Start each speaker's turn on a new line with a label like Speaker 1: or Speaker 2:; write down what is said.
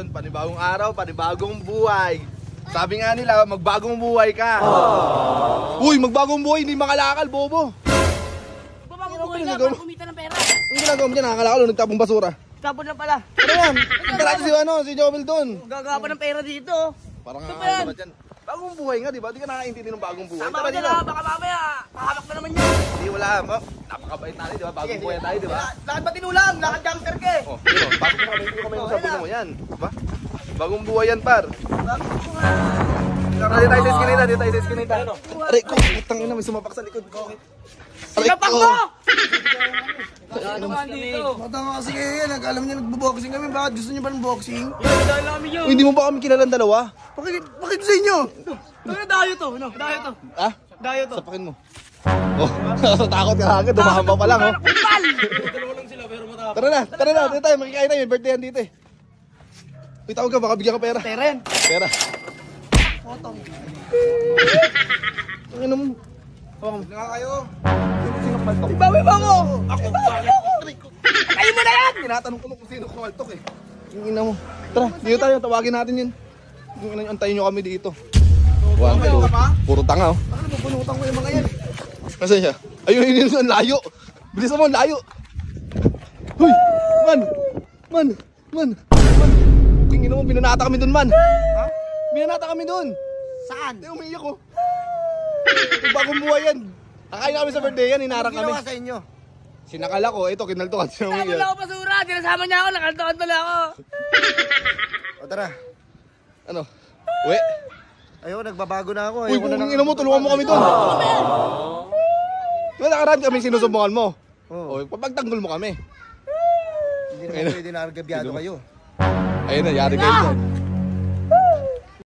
Speaker 1: ngayon, panibagong araw, panibagong buhay. Sabi nga nila, magbagong buhay ka. Uy, magbagong buhay, hindi makalakal, bobo.
Speaker 2: Magbagong buhay ka, para kumita ng pera.
Speaker 1: Ang ginagawa mo dyan, nakakalakal o nagtapong basura?
Speaker 2: Tapon na pala.
Speaker 1: Ano yan? Punta natin si Jobel doon.
Speaker 2: Gagawa pa ng pera dito.
Speaker 1: Parang
Speaker 2: Ano ba yan?
Speaker 1: nga dyan. Bagong buhay nga, di ba? Di ka nakakaintindi ng bagong buhay.
Speaker 2: Sama ka dyan ha, baka mamaya, hahabak na naman yan.
Speaker 1: Hindi, wala. Napakabait natin, di ba? Bagong buhay tayo, di ba?
Speaker 2: Lakad ba tinulang? Lakad gangster ka eh.
Speaker 1: Oh, yun, bakit mo kami, hindi ko kami sabihin mo yan. Diba? Bagong buhay yan, par. Dito tayo sa eskinita, dito tayo sa eskinita. Aray ko, putang ina, may sumapak sa likod ko.
Speaker 2: Sinapak mo!
Speaker 1: Ano
Speaker 2: ka dito?
Speaker 3: Matanga kasi kayo yan. Alam niyo nagbo-boxing kami. Bakit gusto niyo ba ng boxing?
Speaker 2: Dahil namin yun.
Speaker 1: Hindi mo ba kami kilalang dalawa?
Speaker 3: Bakit sa inyo?
Speaker 2: Ano dayo to? Ano? Dayo to.
Speaker 1: Ha?
Speaker 2: Dayo to.
Speaker 1: Sapakin mo. Oh, takot ka agad, dumahamba pa lang, oh.
Speaker 2: Kupal!
Speaker 1: Tara na, dito tayo, makikain tayo, may birthday yan dito eh. Uy, tawag ka, baka bigyan ka pera.
Speaker 2: Teren.
Speaker 1: Pera.
Speaker 2: Potong.
Speaker 1: Ang ino mo. Hawakan mo.
Speaker 3: Nga kayo.
Speaker 1: Sino kumaltok?
Speaker 2: Ibawi mo mo!
Speaker 1: Ako.
Speaker 2: Kayo mo na yan!
Speaker 1: Tinatanong ko kung sino kumaltok eh. Yung ina mo. Tara, dito tayo, tawagin natin yun. Yung ina nyo, antayin nyo kami dito. Wow, puro tanga, oh.
Speaker 3: Ano ba punutang ko yung mga yan?
Speaker 1: Nasaan siya? Ayun, yun, ang layo. Bilis mo, ang layo. Huy! Man! Yung ina mo, binanata kami dun, man. Ha? Binanata kami dun.
Speaker 2: Saan?
Speaker 1: Hindi, umiiyak ko. Yung bagong buhay yan. Kakain kami sa birthday yan, hinarang kami.
Speaker 3: Ginawa sa inyo.
Speaker 1: Sinakala ko, ito, kinaltukan siya
Speaker 2: Tama
Speaker 1: umiiyak.
Speaker 2: na ako basura! Dinasama niya ako, nakanto-kanto na ako!
Speaker 3: O tara.
Speaker 1: Ano? Uwi?
Speaker 3: Ayoko, nagbabago na ako.
Speaker 1: Uy, kung ina mo, tulungan mo kami dun. Diba nakaraan kami sinusubukan mo?
Speaker 3: Oo.
Speaker 1: O, pagtanggol mo kami.
Speaker 3: Hindi naman pwede na argabyado kayo.
Speaker 1: Ayun na, yari kayo dyan.